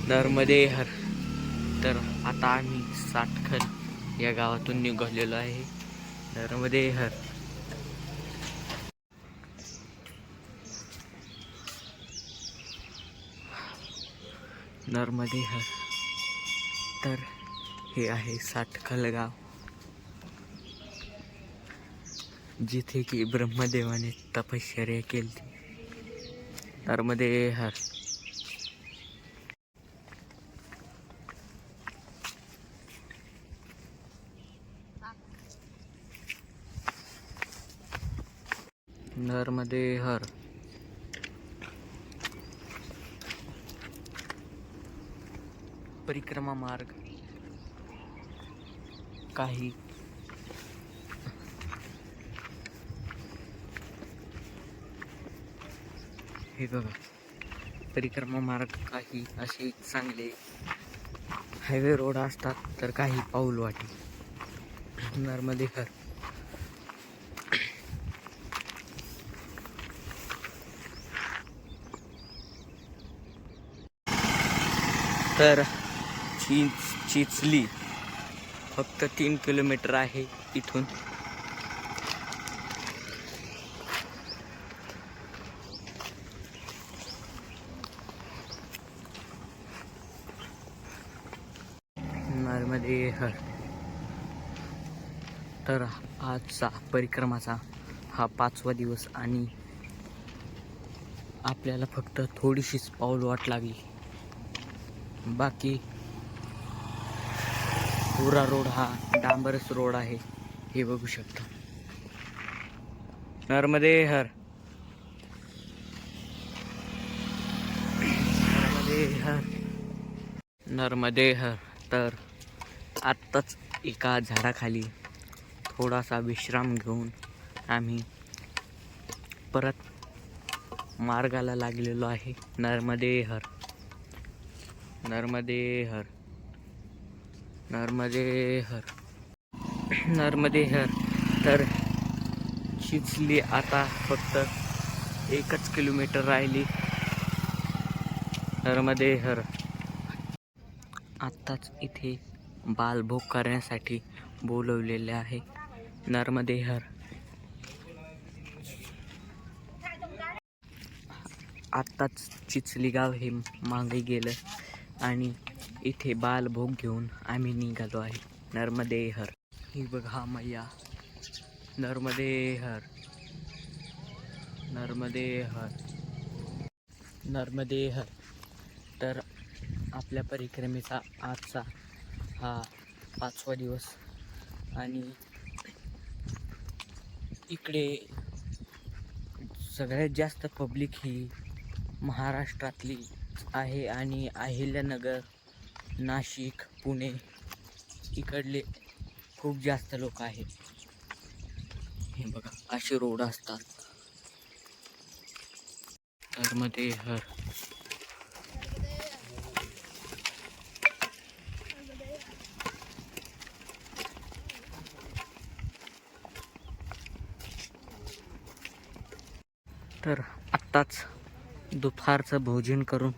नर्मदे हर. तर आता आम्ही साटखल या गावातून निघालेलो आहे. नर्मदे हर. नर्मदे हर. तर हे आहे साटखल गाव, जिथे की ब्रह्मदेवाने तपश्चर्या केली. नर्मदे हर. नर्मदे हर. परिक्रमा मार्ग काही हे बघा, परिक्रमा मार्ग काही असे चांगले हायवे रोड असतात, तर काही पाऊल वाटे. नर्मदे हर. तर चिचली फक्त 3 किलोमीटर आहे इथून. नर्मदे हर. तर आजचा परिक्रमाचा हा 5वा दिवस आणि आपल्याला फक्त थोडीशीच पाऊल वाट लागली. बाकी पुरा रोड हा डांबरस रोड आहे, हे बघू शकता. नर्मदे हर. नर्मदे हर. नर्मदे हर. तर आत्ताच एका झाडाखाली थोडासा विश्राम घेऊन आम्ही परत मार्गाला लागलेलो आहे. नर्मदे हर. नर्मदे हर. नर्मदे हर. नर्मदे हर. तर चिचली आता फक्त 1 किलोमीटर राहिली. नर्मदे हर. आत्ताच इथे बालभोग करण्यासाठी बोलवलेले आहे. नर्मदे हर. आत्ताच चिचली गाव हे मागे गेलं आणि इथे बालभोग घेऊन आम्ही निघालो आहे. नर्मदे हर. ही बघा मैया. नर्मदे हर. नर्मदे हर. नर्मदे हर. तर आपल्या परिक्रमेचा आजचा हा 5वा दिवस आणि इकडे सगळ्यात जास्त पब्लिक ही महाराष्ट्रातली आहे आणि अहिल्यानगर, नाशिक, पुणे इकडले खूप जास्त लोक आहेत. हे बघा, असे रोड असतात. नर्मदे हर. तर आत्ताच दुपारचं भोजन करून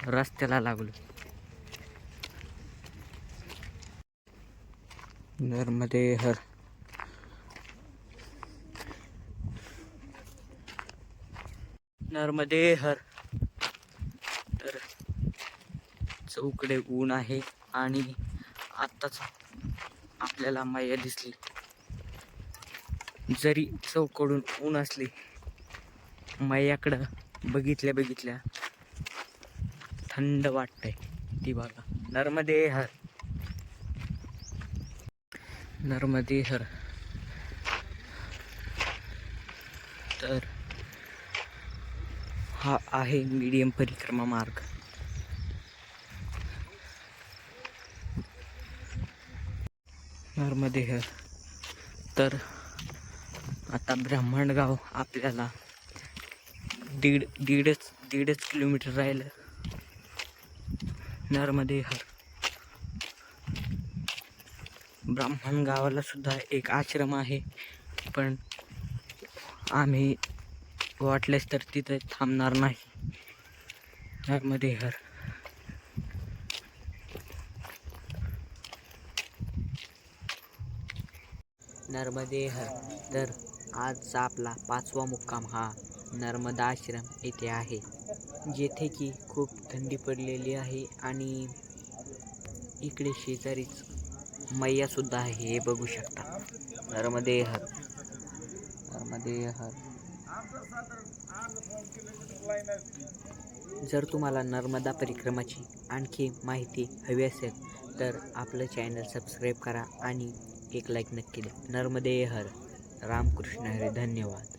रस्त्याला लागलो. नर्मदे हर. नर्मदे हर. तर चौकडे ऊन आहे आणि आत्ताच आपल्याला मैया दिसली. जरी चौकडून ऊन असली, मैयाकडं बघितल्या थंड वाटतंय. ती बघा. नर्मदे हर. नर्मदे हर. तर हा आहे मीडियम परिक्रमा मार्ग. नर्मदे हर. तर आता ब्राह्मणगाव आपल्याला दीडच किलोमीटर राहिलं. नर्मदे हर. ब्राह्मण गावाला सुद्धा एक आश्रम आहे, पण आम्ही वाटल्यास तर तिथे थांबणार नाही. नर्मदे हर. नर्मदे हर. तर आजचा आपला 5वा मुक्काम हा नर्मदा आश्रम येथे आहे, जेथे की खूप थंडी पडलेली आहे आणि इकडे शेजारीच मैया सुद्धा आहे, हे बघू शकता. नर्मदे हर. नर्मदे हर. जर तुम्हाला नर्मदा परिक्रमाची आणखी माहिती हवी असेल तर आपलं चॅनल सबस्क्राईब करा आणि एक लाईक नक्की द्या. नर्मदे हर. रामकृष्ण हरी. धन्यवाद.